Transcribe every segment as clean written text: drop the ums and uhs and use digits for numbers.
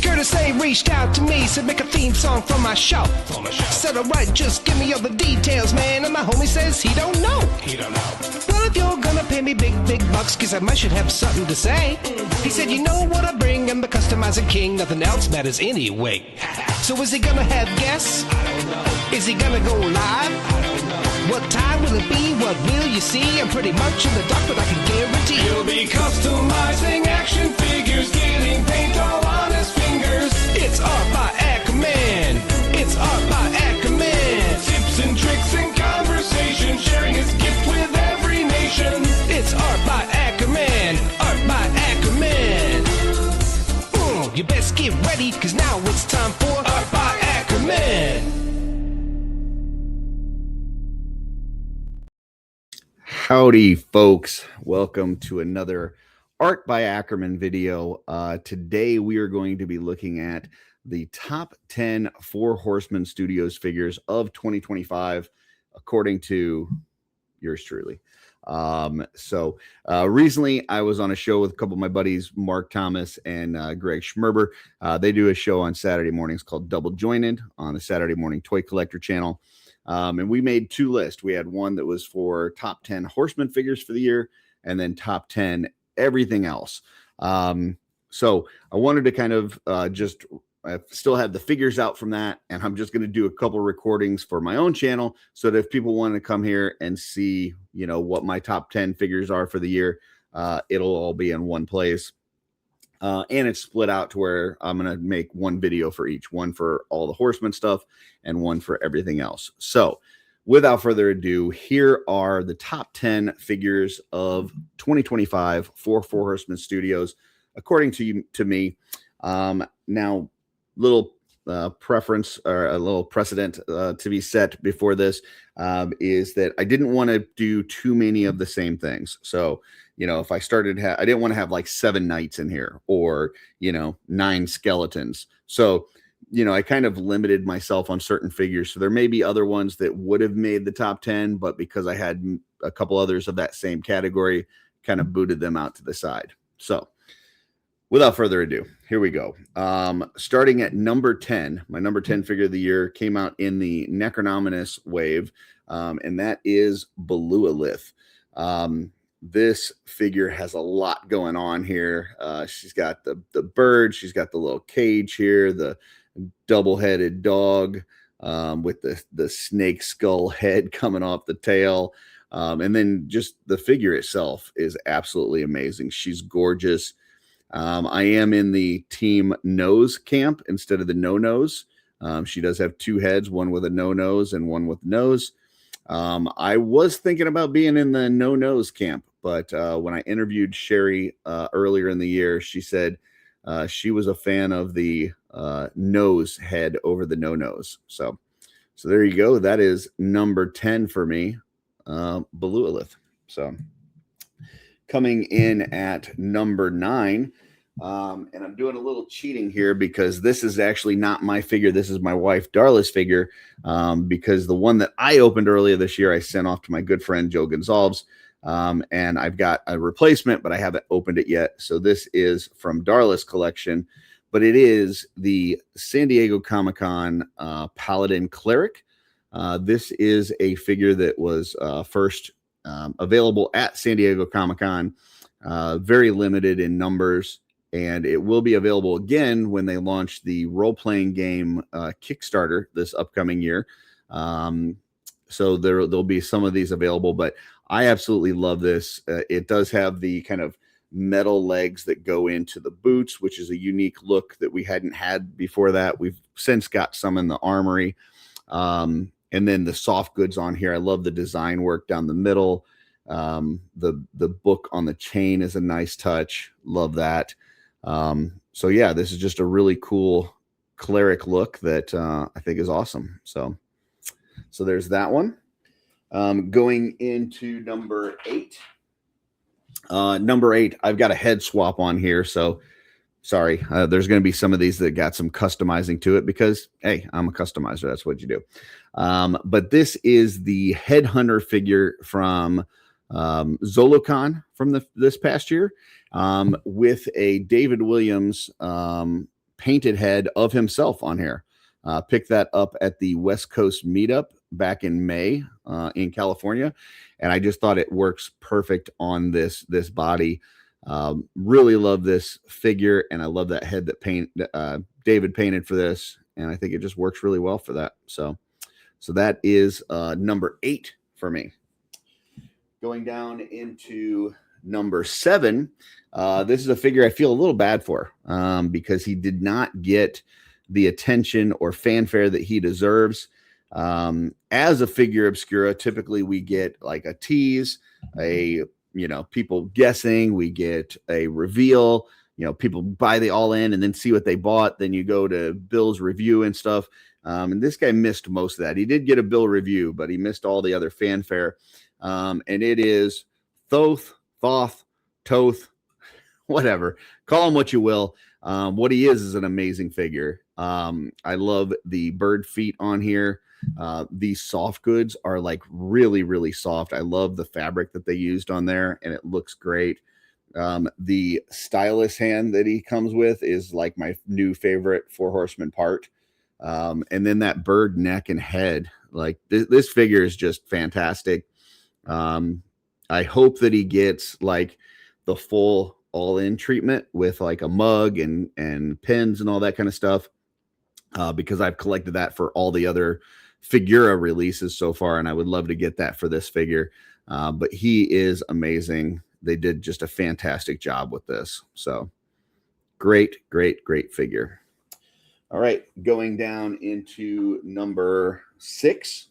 Curtis A reached out to me, said make a theme song for my show. Said alright, just give me all the details, man. And my homie says he don't know. Well, if you're gonna pay me big bucks, cause I might should have something to say. He said, you know what I bring, I'm the customizing king, nothing else matters anyway. So is he gonna have guests? I don't know. Is he gonna go live? I don't know. What time will it be? What will you see? I'm pretty much in the dark, but I can guarantee he'll be customizing action figures, getting paint all on his fingers. It's art by Akerman. It's art by Akerman. Tips and tricks and conversation, sharing his gift with every nation. It's art by Akerman. Art by Akerman. You best get ready, cause now it's time for Art by Akerman. Howdy, folks. Welcome to another Art by Akerman video. Today we are going to be looking at the top 10 Four Horsemen Studios figures of 2025, according to yours truly. Recently I was on a show with a couple of my buddies, Mark Thomas and Greg Schmerber. They do a show on Saturday mornings called Double Jointed on the Saturday Morning Toy Collector channel. And we made two lists. We had one that was for top 10 Horseman figures for the year, and then top 10 everything else. So I wanted to kind of I still have the figures out from that, and I'm just going to do a couple recordings for my own channel so that if people want to come here and see, you know, what my top 10 figures are for the year, it'll all be in one place. And it's split out to where I'm going to make one video for each, one for all the Horseman stuff and one for everything else. So without further ado, here are the top 10 figures of 2025 for Four Horsemen Studios, according to me. Now, little preference or a little precedent to be set before this is that I didn't want to do too many of the same things. So, you know, if I started, I didn't want to have like 7 knights in here or, you know, 9 skeletons. So, you know, I kind of limited myself on certain figures. So there may be other ones that would have made the top 10, but because I had a couple others of that same category, kind of booted them out to the side. So without further ado, here we go. Starting at number 10, my number 10 figure of the year came out in the Necronominous wave, and that is Belualith. This figure has a lot going on here. She's got the bird, she's got the little cage here, the double-headed dog with the snake skull head coming off the tail, and then just the figure itself is absolutely amazing. She's gorgeous. I am in the team nose camp instead of the no nose. She does have 2 heads, one with a no nose and one with nose. I was thinking about being in the no nose camp, but when I interviewed Sherry earlier in the year, she said she was a fan of the nose head over the no nose. So there you go. That is number 10 for me, Belualith. So coming in at number 9. And I'm doing a little cheating here because this is actually not my figure. This is my wife Darla's figure, because the one that I opened earlier this year, I sent off to my good friend Joe Gonzalez, and I've got a replacement, but I haven't opened it yet. So this is from Darla's collection, but it is the San Diego Comic-Con Paladin Cleric. This is a figure that was first available at San Diego Comic-Con, very limited in numbers. And it will be available again when they launch the role-playing game Kickstarter this upcoming year. So there'll be some of these available, but I absolutely love this. It does have the kind of metal legs that go into the boots, which is a unique look that we hadn't had before that. We've since got some in the armory. And then the soft goods on here. I love the design work down the middle. The book on the chain is a nice touch. Love that. So yeah, this is just a really cool cleric look that I think is awesome. So there's that one. Going into number 8. Number 8, I've got a head swap on here. So sorry, there's going to be some of these that got some customizing to it because, hey, I'm a customizer. That's what you do. But this is the Headhunter figure from Zolocon from this past year, with a David Williams painted head of himself on here. Picked that up at the West Coast meetup back in May in California, and I just thought it works perfect on this body. Really love this figure, and I love that head that David painted for this, and I think it just works really well for that. So that is number 8 for me. Going down into number 7, this is a figure I feel a little bad for because he did not get the attention or fanfare that he deserves. As a figure obscura, typically we get like a tease, people guessing, we get a reveal, people buy the all in and then see what they bought. Then you go to Bill's review and stuff. And this guy missed most of that. He did get a Bill review, but he missed all the other fanfare. And it is Thoth, Toth, whatever. Call him what you will. What he is an amazing figure. I love the bird feet on here. These soft goods are like really, really soft. I love the fabric that they used on there, and it looks great. The stylus hand that he comes with is like my new favorite Four Horsemen part. And then that bird neck and head, like this figure is just fantastic. I hope that he gets like the full all-in treatment with like a mug and pins and all that kind of stuff, because I've collected that for all the other Figura releases so far, and I would love to get that for this figure. But he is amazing. They did just a fantastic job with this. So great figure. All right, going down into number 6,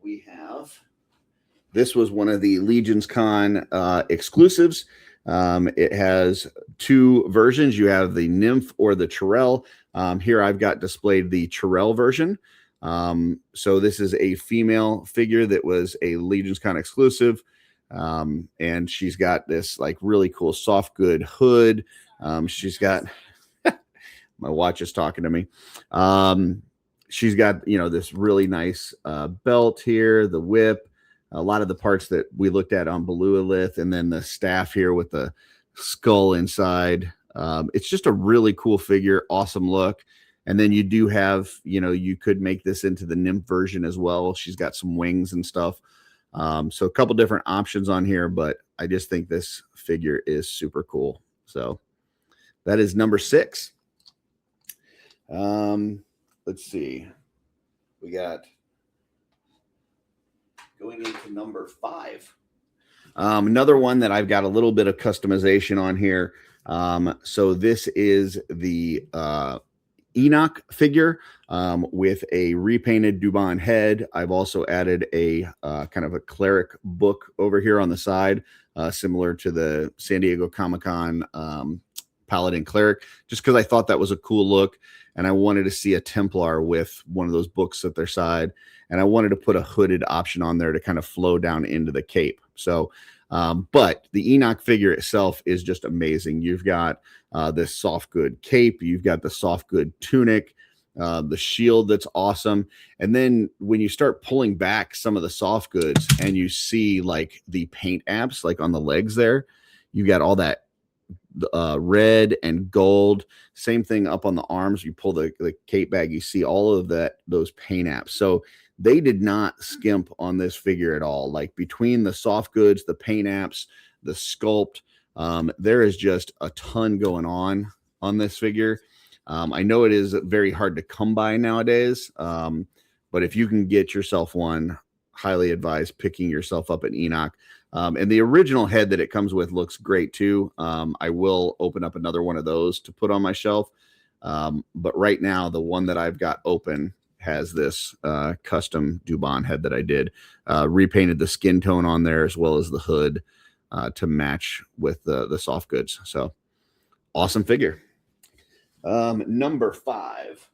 we have, this was one of the Legions Con exclusives. It has 2 versions. You have the nymph or the Chirel. Here I've got displayed the Chirel version. So this is a female figure that was a Legions Con exclusive. And she's got this like really cool soft good hood. She's got, my watch is talking to me. She's got, this really nice belt here, the whip, a lot of the parts that we looked at on Belualith, and then the staff here with the skull inside. It's just a really cool figure, awesome look. And then you do have, you could make this into the nymph version as well. She's got some wings and stuff. So a couple different options on here, but I just think this figure is super cool. So that is number 6. Let's see. We got going into number 5. Another one that I've got a little bit of customization on here. So this is the Enoch figure with a repainted Dubon head. I've also added a kind of a cleric book over here on the side, similar to the San Diego Comic-Con Paladin cleric, just because I thought that was a cool look, and I wanted to see a Templar with one of those books at their side, and I wanted to put a hooded option on there to kind of flow down into the cape. So but the Enoch figure itself is just amazing. You've got this soft good cape, you've got the soft good tunic, the shield that's awesome. And then when you start pulling back some of the soft goods and you see like the paint apps like on the legs there, you got all that red and gold. Same thing up on the arms. You pull the cape bag, you see all of those paint apps. So they did not skimp on this figure at all. Like between the soft goods, the paint apps, the sculpt, there is just a ton going on this figure. I know it is very hard to come by nowadays, but if you can get yourself one, highly advise picking yourself up an Enoch. And the original head that it comes with looks great too. I will open up another one of those to put on my shelf. But right now, the one that I've got open has this custom Dubon head that I did. Repainted the skin tone on there as well as the hood to match with the soft goods. So awesome figure. Number 5.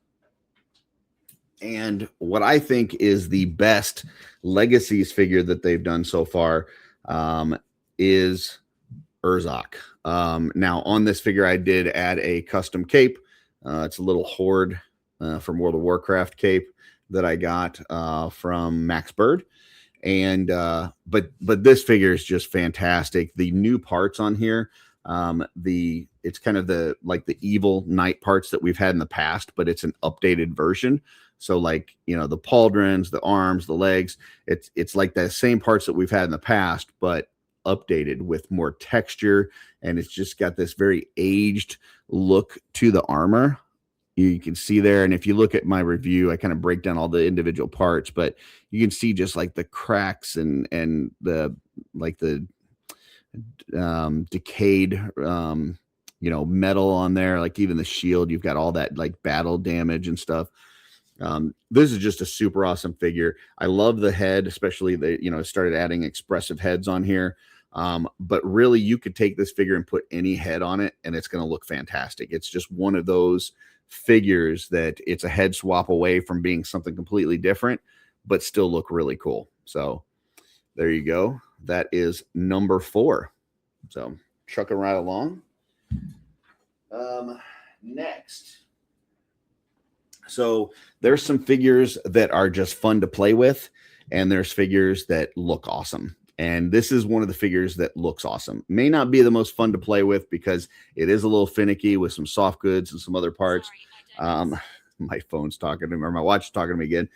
And what I think is the best Legacies figure that they've done so far is Urzok. Now on this figure, I did add a custom cape. It's a little Horde from World of Warcraft cape that I got from Max Bird. And but this figure is just fantastic. The new parts on here, it's kind of the evil knight parts that we've had in the past, but it's an updated version. So like, the pauldrons, the arms, the legs, it's like the same parts that we've had in the past, but updated with more texture, and it's just got this very aged look to the armor. You can see there, and if you look at my review, I kind of break down all the individual parts, but you can see just like the cracks and the decayed metal on there. Like even the shield, you've got all that like battle damage and stuff. This is just a super awesome figure. I love the head, especially started adding expressive heads on here. But really, you could take this figure and put any head on it, and it's going to look fantastic. It's just one of those figures that it's a head swap away from being something completely different, but still look really cool. So there you go. That is number 4. So trucking right along. Next. So there's some figures that are just fun to play with, and there's figures that look awesome. And this is one of the figures that looks awesome. May not be the most fun to play with because it is a little finicky with some soft goods and some other parts. My phone's talking to me, or my watch is talking to me again.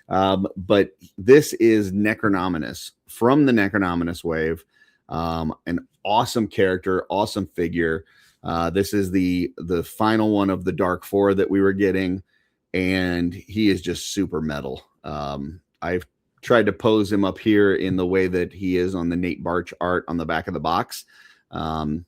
But this is Necronominus from the Necronominus wave. An awesome character, awesome figure. This is the final one of the Dark Four that we were getting, and he is just super metal. I've tried to pose him up here in the way that he is on the Nate Barch art on the back of the box. And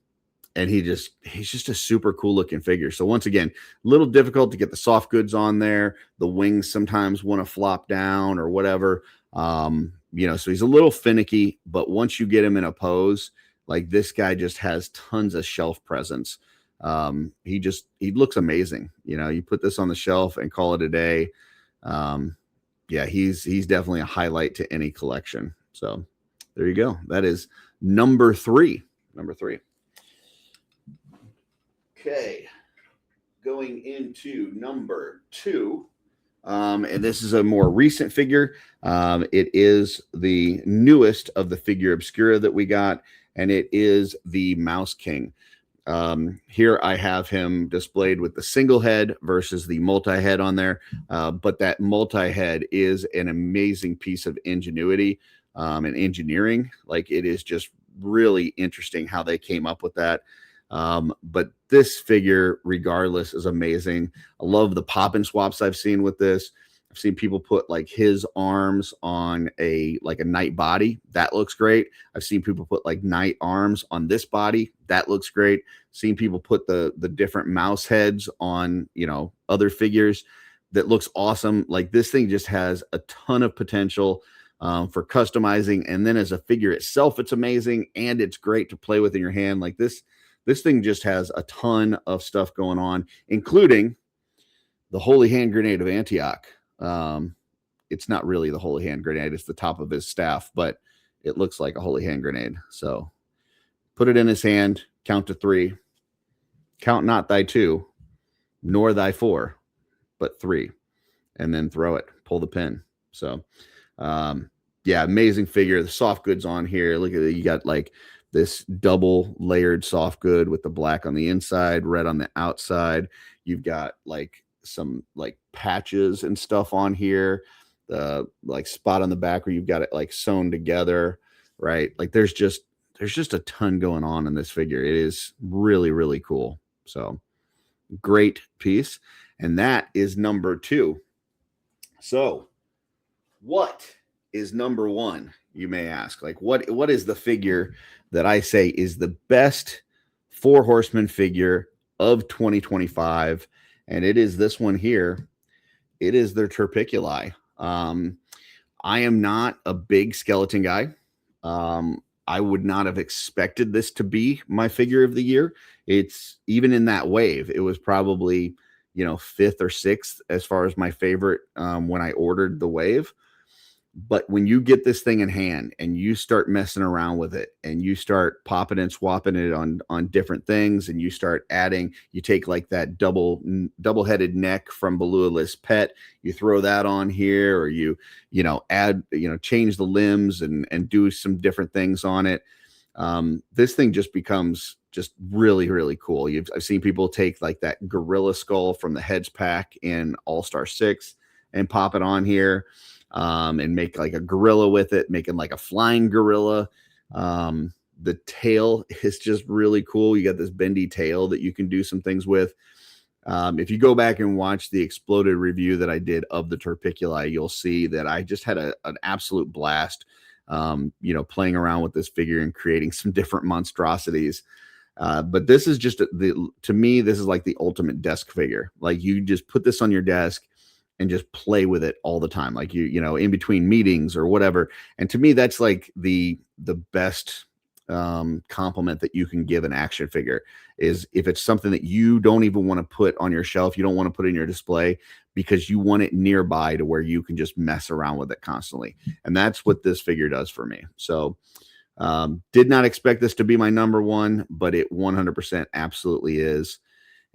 he's just a super cool looking figure. So once again, a little difficult to get the soft goods on there. The wings sometimes want to flop down or whatever. So he's a little finicky, but once you get him in a pose, like this guy just has tons of shelf presence. He looks amazing. You put this on the shelf and call it a day. He's definitely a highlight to any collection. So there you go. That is number 3. Okay. Going into number 2. And this is a more recent figure. It is the newest of the figure obscura that we got, and it is the Mouse King. Here I have him displayed with the single head versus the multi-head on there. But that multi-head is an amazing piece of ingenuity and engineering. Like, it is just really interesting how they came up with that. But this figure, regardless, is amazing. I love the pop and swaps I've seen with this. I've seen people put like his arms on a knight body. That looks great. I've seen people put like knight arms on this body. That looks great. Seen people put the different mouse heads on, other figures. That looks awesome. Like, this thing just has a ton of potential for customizing. And then as a figure itself, it's amazing. And it's great to play with in your hand. Like this thing just has a ton of stuff going on, including the Holy Hand Grenade of Antioch. It's not really the Holy Hand Grenade. It's the top of his staff, but it looks like a Holy Hand Grenade. So put it in his hand, count to 3, count not thy 2, nor thy 4, but 3, and then throw it, pull the pin. So, amazing figure. The soft goods on here. Look at it. You got like this double layered soft good with the black on the inside, red on the outside. You've got like some like patches and stuff on here, the like spot on the back where you've got it like sewn together, right? Like there's just a ton going on in this figure. It is really, really cool. So great piece. And that is number 2. So what is number 1? You may ask, like, what is the figure that I say is the best Four Horsemen figure of 2025? And it is this one here. It is their Terpiculi. I am not a big skeleton guy. I would not have expected this to be my figure of the year. It's even in that wave. It was probably, 5th or 6th as far as my favorite when I ordered the wave. But when you get this thing in hand and you start messing around with it and you start popping and swapping it on different things, and you start adding, you take like that double-headed neck from Belua's pet, you throw that on here, or you add, change the limbs and do some different things on it. This thing just becomes just really, really cool. I've seen people take like that gorilla skull from the Heads pack in All-Star 6 and pop it on here. And make like a gorilla with it, making like a flying gorilla. The tail is just really cool. You got this bendy tail that you can do some things with. If you go back and watch the exploded review that I did of the Torpiculi, you'll see that I just had an absolute blast, playing around with this figure and creating some different monstrosities. But this is just to me, this is like the ultimate desk figure. Like, you just put this on your desk and just play with it all the time, like in between meetings or whatever. And to me, that's like the best compliment that you can give an action figure, is if it's something that you don't even want to put on your shelf, you don't want to put in your display, because you want it nearby to where you can just mess around with it constantly. And that's what this figure does for me. So did not expect this to be my number one, but it 100% absolutely is.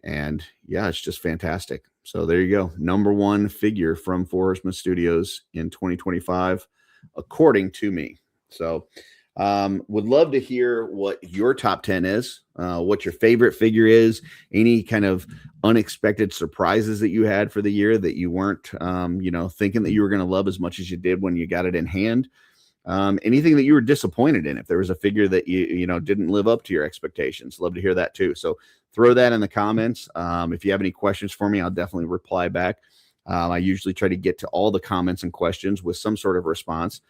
And yeah, it's just fantastic. So there you go. Number one figure from Four Horsemen Studios in 2025, according to me. So would love to hear what your top 10 is, what your favorite figure is, any kind of unexpected surprises that you had for the year that you weren't, thinking that you were going to love as much as you did when you got it in hand. Anything that you were disappointed in, if there was a figure that you didn't live up to your expectations, love to hear that too. So throw that in the comments. If you have any questions for me, I'll definitely reply back. I usually try to get to all the comments and questions with some sort of response.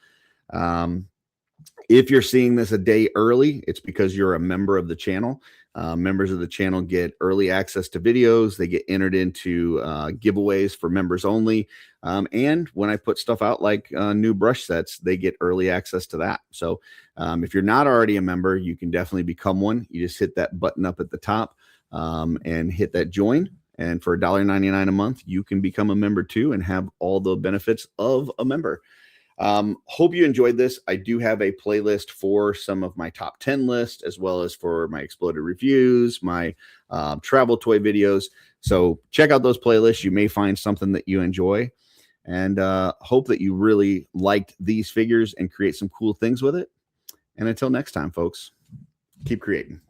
If you're seeing this a day early, it's because you're a member of the channel. Members of the channel get early access to videos. They get entered into giveaways for members only. And when I put stuff out like new brush sets, they get early access to that. So if you're not already a member, you can definitely become one. You just hit that button up at the top and hit that join. And for $1.99 a month, you can become a member too and have all the benefits of a member. Hope you enjoyed this. I do have a playlist for some of my top 10 lists, as well as for my exploded reviews, my travel toy videos. So check out those playlists. You may find something that you enjoy, and hope that you really liked these figures and create some cool things with it. And until next time, folks, keep creating.